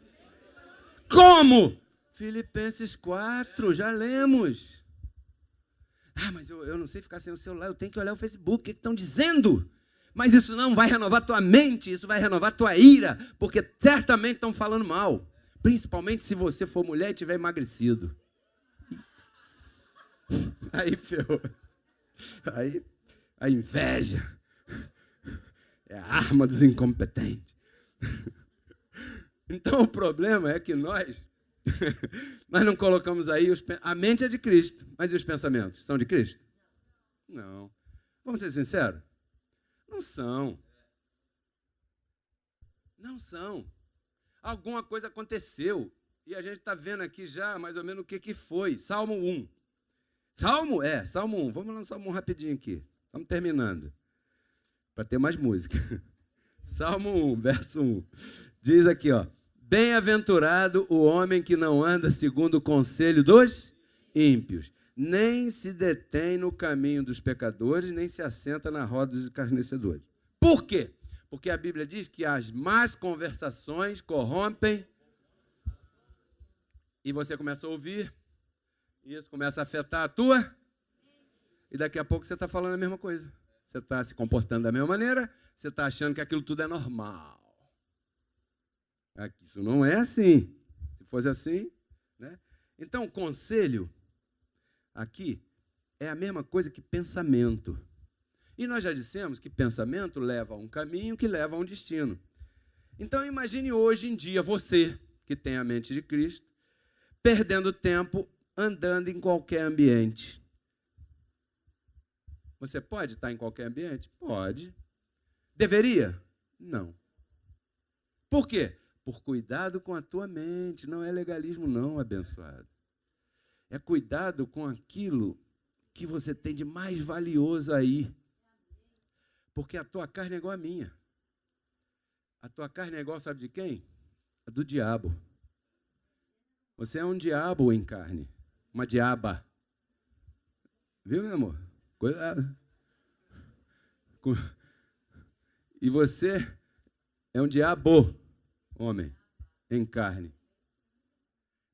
B: Como? Filipenses 4, já lemos. Mas eu não sei ficar sem o celular, eu tenho que olhar o Facebook, o que estão dizendo? Mas isso não vai renovar tua mente, isso vai renovar tua ira, porque certamente estão falando mal. Principalmente se você for mulher e tiver emagrecido. Aí ferrou. Aí a inveja é a arma dos incompetentes. Então o problema é que nós não colocamos aí, a mente é de Cristo, mas e os pensamentos? São de Cristo? Não. Vamos ser sinceros? Não são. Não são. Alguma coisa aconteceu e a gente está vendo aqui já mais ou menos o que foi. Salmo 1. Salmo 1. Vamos lá no Salmo 1 rapidinho aqui. Estamos terminando. Para ter mais música. Salmo 1, verso 1. Diz aqui, ó. Bem-aventurado o homem que não anda segundo o conselho dos ímpios, nem se detém no caminho dos pecadores, nem se assenta na roda dos escarnecedores. Por quê? Porque a Bíblia diz que as más conversações corrompem. E você começa a ouvir, e isso começa a afetar a tua, e daqui a pouco você está falando a mesma coisa. Você está se comportando da mesma maneira, você está achando que aquilo tudo é normal. Isso não é assim. Se fosse assim, né? Então, o conselho aqui é a mesma coisa que pensamento. E nós já dissemos que pensamento leva a um caminho que leva a um destino. Então, imagine hoje em dia você, que tem a mente de Cristo, perdendo tempo andando em qualquer ambiente. Você pode estar em qualquer ambiente? Pode. Deveria? Não. Por quê? Por cuidado com a tua mente. Não é legalismo não, abençoado. É cuidado com aquilo que você tem de mais valioso aí. Porque a tua carne é igual a minha. A tua carne é igual, sabe de quem? A do diabo. Você é um diabo em carne. Uma diaba. Viu, meu amor? Cuidado. E você é um diabo, homem, em carne.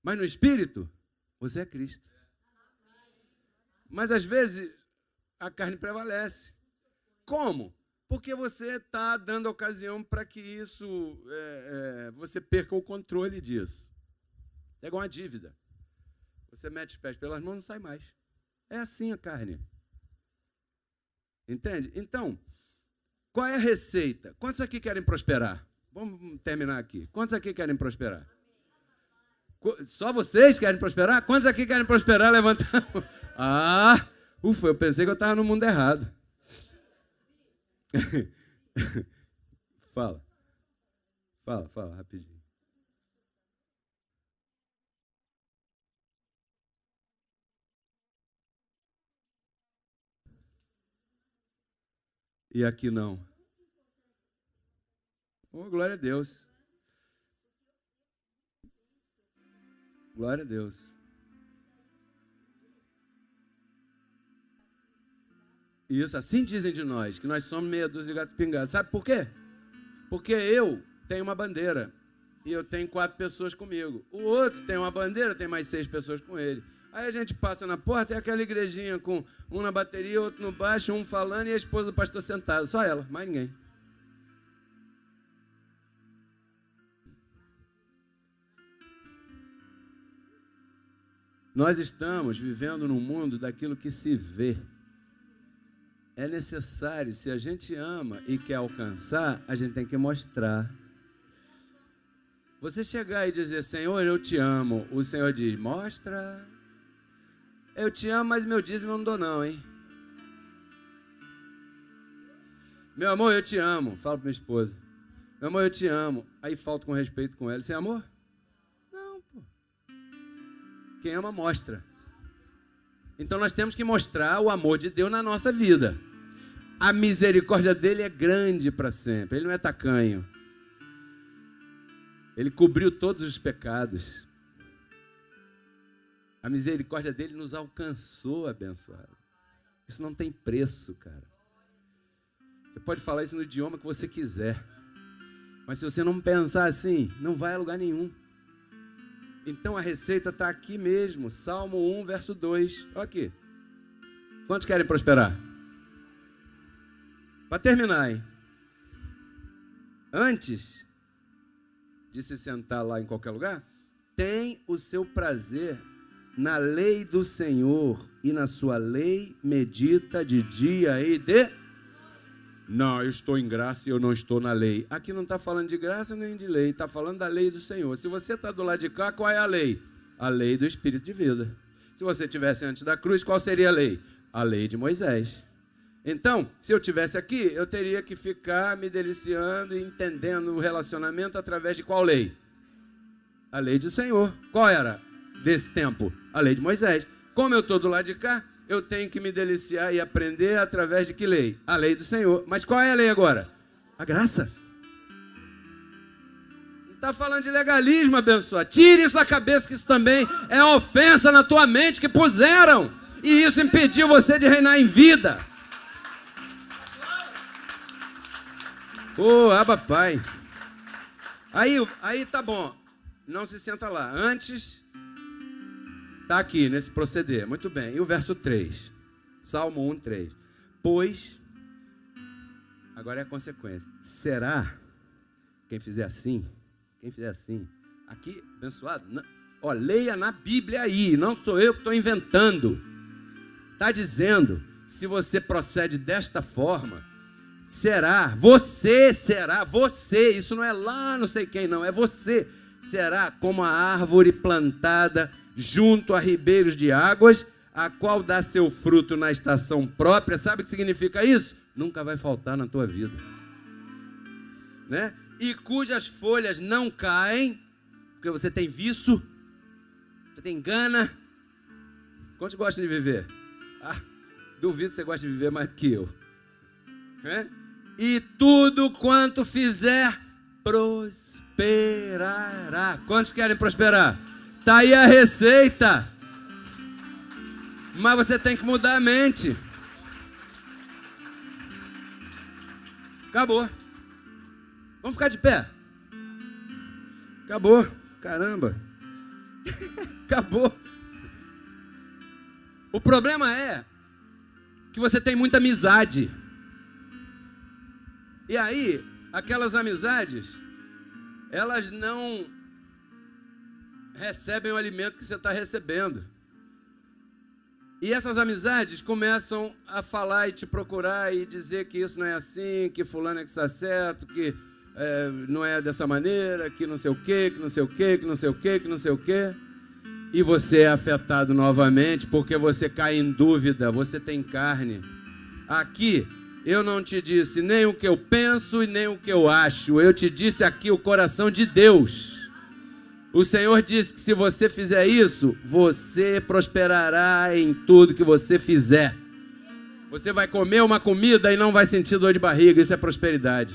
B: Mas no espírito, você é Cristo. Mas, às vezes, a carne prevalece. Como? Porque você está dando ocasião para que isso, você perca o controle disso. É igual uma dívida. Você mete os pés pelas mãos e não sai mais. É assim a carne. Entende? Então, qual é a receita? Quantos aqui querem prosperar? Vamos terminar aqui. Quantos aqui querem prosperar? Só vocês querem prosperar? Quantos aqui querem prosperar? Levanta a mão. Ah, ufa, eu pensei que eu estava no mundo errado. Fala rapidinho. E aqui não. Oh, glória a Deus. Glória a Deus. Isso, assim dizem de nós, que nós somos meia dúzia de gato pingado. Sabe por quê? Porque eu tenho uma bandeira e eu tenho 4 pessoas comigo. O outro tem uma bandeira, tem mais 6 pessoas com ele. Aí a gente passa na porta e é aquela igrejinha com um na bateria, outro no baixo, um falando e a esposa do pastor sentada. Só ela, mais ninguém. Nós estamos vivendo num mundo daquilo que se vê. É necessário, se a gente ama e quer alcançar, a gente tem que mostrar. Você chegar e dizer, Senhor, eu te amo. O Senhor diz, mostra. Eu te amo, mas meu dízimo eu não dou não, hein? Meu amor, eu te amo. Fala para minha esposa. Meu amor, eu te amo. Aí falta com respeito com ela. Sem amor? Não, pô. Quem ama, mostra. Então nós temos que mostrar o amor de Deus na nossa vida. A misericórdia dele é grande para sempre. Ele não é tacanho. Ele cobriu todos os pecados. A misericórdia dele nos alcançou, abençoado. Isso não tem preço, cara. Você pode falar isso no idioma que você quiser. Mas se você não pensar assim, não vai a lugar nenhum. Então a receita está aqui mesmo. Salmo 1, verso 2. Olha aqui. Quantos querem prosperar? Para terminar, hein? Antes de se sentar lá em qualquer lugar, tem o seu prazer na lei do Senhor, e na sua lei medita de dia e de... Não, eu estou em graça e eu não estou na lei. Aqui não está falando de graça nem de lei, está falando da lei do Senhor. Se você está do lado de cá, qual é a lei? A lei do Espírito de vida. Se você estivesse antes da cruz, qual seria a lei? A lei de Moisés. Então, se eu estivesse aqui, eu teria que ficar me deliciando e entendendo o relacionamento através de qual lei? A lei do Senhor. Qual era desse tempo? A lei de Moisés. Como eu estou do lado de cá, eu tenho que me deliciar e aprender através de que lei? A lei do Senhor. Mas qual é a lei agora? A graça. Não está falando de legalismo, abençoado. Tire isso da cabeça, que isso também é ofensa na tua mente que puseram. E isso impediu você de reinar em vida. Ô, Abba Pai. Aí tá bom. Não se senta lá. Antes, tá aqui nesse proceder. Muito bem. E o verso 3. Salmo 1, 3. Pois, agora é a consequência. Será, quem fizer assim, aqui, abençoado, não, ó, leia na Bíblia aí, não sou eu que estou inventando. Está dizendo, se você procede desta forma, você, isso não é lá não sei quem não, é você, será como a árvore plantada junto a ribeiros de águas, a qual dá seu fruto na estação própria. Sabe o que significa isso? Nunca vai faltar na tua vida, né? E cujas folhas não caem, porque você tem vício, você tem gana. Quantos gostam de viver? Duvido que você gosta de viver mais do que eu, né? E tudo quanto fizer, prosperará. Quantos querem prosperar? Está aí a receita. Mas você tem que mudar a mente. Acabou. Vamos ficar de pé. Acabou. Caramba. Acabou. O problema é que você tem muita amizade. E aí, aquelas amizades, elas não recebem o alimento que você está recebendo. E essas amizades começam a falar e te procurar e dizer que isso não é assim, que fulano é que está certo, que não é dessa maneira, que não sei o quê, que não sei o quê, que não sei o quê, que não sei o quê. E você é afetado novamente porque você cai em dúvida, você tem carne. Aqui, eu não te disse nem o que eu penso e nem o que eu acho. Eu te disse aqui o coração de Deus. O Senhor disse que se você fizer isso, você prosperará em tudo que você fizer. Você vai comer uma comida e não vai sentir dor de barriga, isso é prosperidade.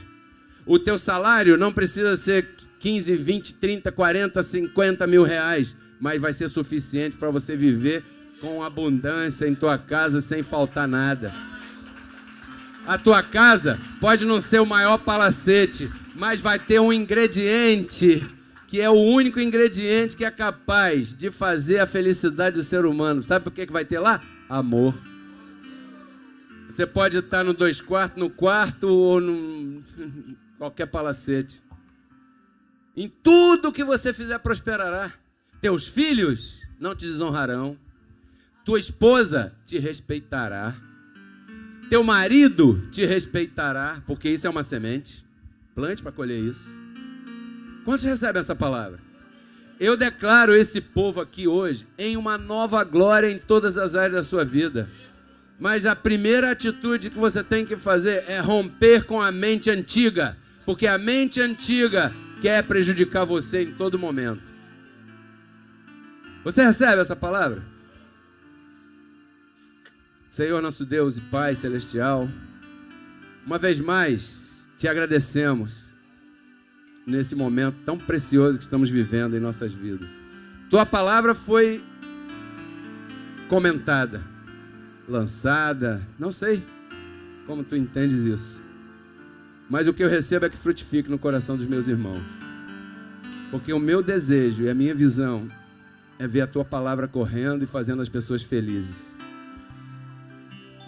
B: O teu salário não precisa ser 15, 20, 30, 40, 50 mil reais, mas vai ser suficiente para você viver com abundância em tua casa sem faltar nada. A tua casa pode não ser o maior palacete, mas vai ter um ingrediente que é o único ingrediente que é capaz de fazer a felicidade do ser humano. Sabe o que vai ter lá? Amor. Você pode estar no 2 quartos, no quarto ou no qualquer palacete. Em tudo que você fizer prosperará. Teus filhos não te desonrarão. Tua esposa te respeitará. Teu marido te respeitará, porque isso é uma semente. Plante para colher isso. Quantos recebem essa palavra? Eu declaro esse povo aqui hoje em uma nova glória em todas as áreas da sua vida. Mas a primeira atitude que você tem que fazer é romper com a mente antiga, porque a mente antiga quer prejudicar você em todo momento. Você recebe essa palavra? Senhor nosso Deus e Pai Celestial, uma vez mais te agradecemos nesse momento tão precioso que estamos vivendo em nossas vidas. Tua palavra foi comentada, lançada, não sei como tu entendes isso, mas o que eu recebo é que frutifique no coração dos meus irmãos, porque o meu desejo e a minha visão é ver a tua palavra correndo e fazendo as pessoas felizes.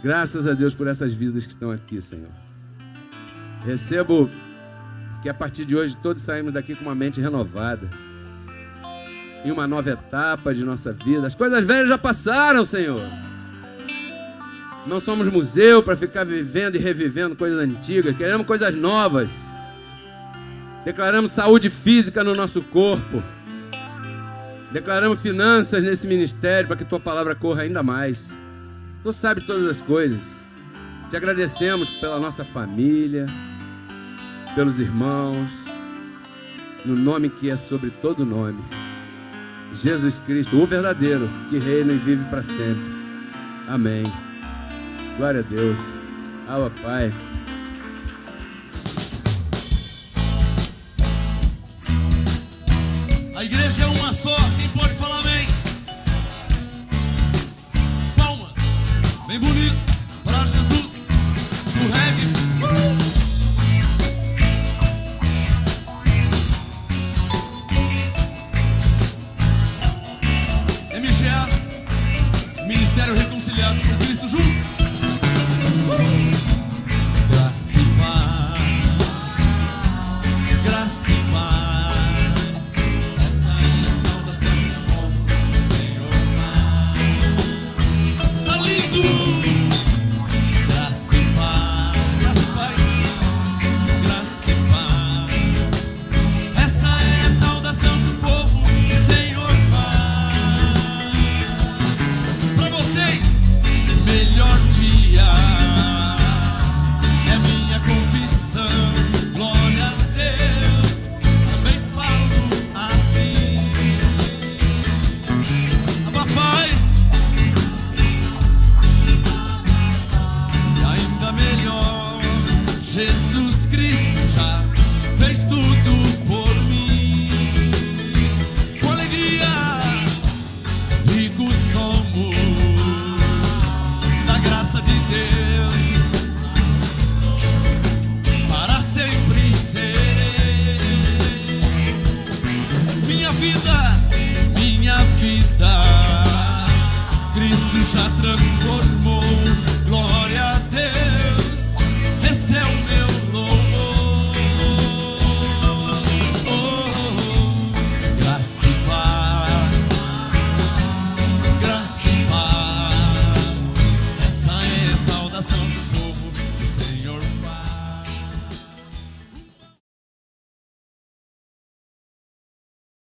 B: Graças a Deus por essas vidas que estão aqui, Senhor. Recebo que a partir de hoje todos saímos daqui com uma mente renovada, em uma nova etapa de nossa vida. As coisas velhas já passaram, Senhor. Não somos museu para ficar vivendo e revivendo coisas antigas. Queremos coisas novas. Declaramos saúde física no nosso corpo. Declaramos finanças nesse ministério para que tua palavra corra ainda mais. Tu sabe todas as coisas. Te agradecemos pela nossa família, pelos irmãos, no nome que é sobre todo nome, Jesus Cristo, o verdadeiro, que reina e vive para sempre. Amém. Glória a Deus. Ao Pai.
C: A igreja é uma só. Quem pode falar amém?